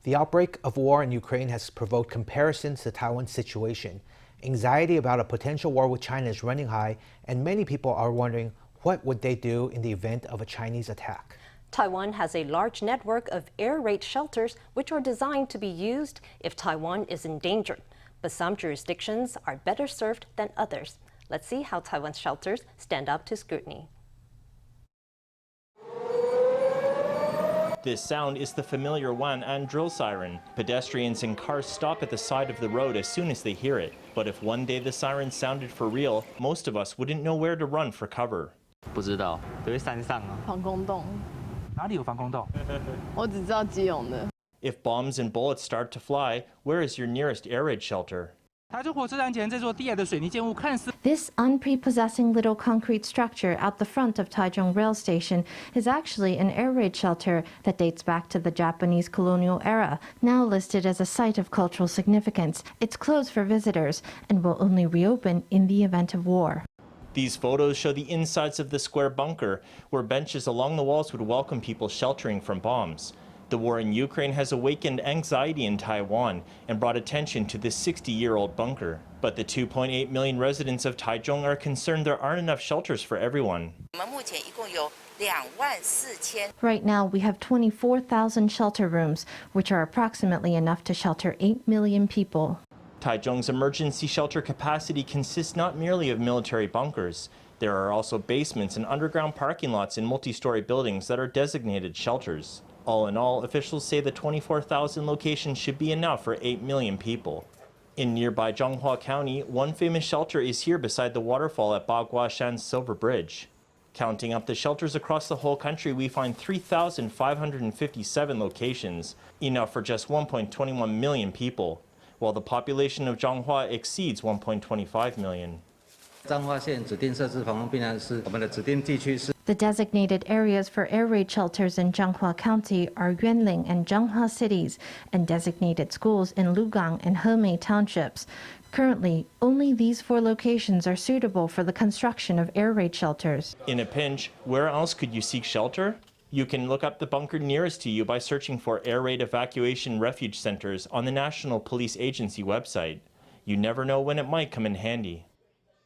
The outbreak of war in Ukraine has provoked comparisons to Taiwan's situation. Anxiety about a potential war with China is running high, and many people are wondering what would they do in the event of a Chinese attack. Taiwan has a large network of air raid shelters which are designed to be used if Taiwan is in danger. But some jurisdictions are better served than others. Let's see how Taiwan's shelters stand up to scrutiny. This sound is the familiar Wanan drill siren. Pedestrians and cars stop at the side of the road as soon as they hear it. But if one day the siren sounded for real, most of us wouldn't know where to run for cover. 不知道，都在山上啊。防空洞。哪里有防空洞？我只知道基隆的。 If bombs and bullets start to fly, where is your nearest air raid shelter? This unprepossessing little concrete structure out the front of Taichung Rail Station is actually an air raid shelter that dates back to the Japanese colonial era, now listed as a site of cultural significance. It's closed for visitors and will only reopen in the event of war. These photos show the insides of the square bunker, where benches along the walls would welcome people sheltering from bombs. The war in Ukraine has awakened anxiety in Taiwan and brought attention to this 60-year-old bunker. But the 2.8 million residents of Taichung are concerned there aren't enough shelters for everyone. Right now, we have 24,000 shelter rooms, which are approximately enough to shelter 8 million people. Taichung's emergency shelter capacity consists not merely of military bunkers. There are also basements and underground parking lots in multi-story buildings that are designated shelters. All in all, officials say the 24,000 locations should be enough for 8 million people. In nearby Zhanghua County, one famous shelter is here beside the waterfall at Baguashan's Silver Bridge. Counting up the shelters across the whole country, we find 3,557 locations, enough for just 1.21 million people, while the population of Zhanghua exceeds 1.25 million. The designated areas for air raid shelters in Zhanghua County are Yuanling and Zhanghua cities, and designated schools in Lugang and Hemei townships. Currently, only these 4 locations are suitable for the construction of air raid shelters. In a pinch, where else could you seek shelter? You can look up the bunker nearest to you by searching for air raid evacuation refuge centers on the National Police Agency website. You never know when it might come in handy.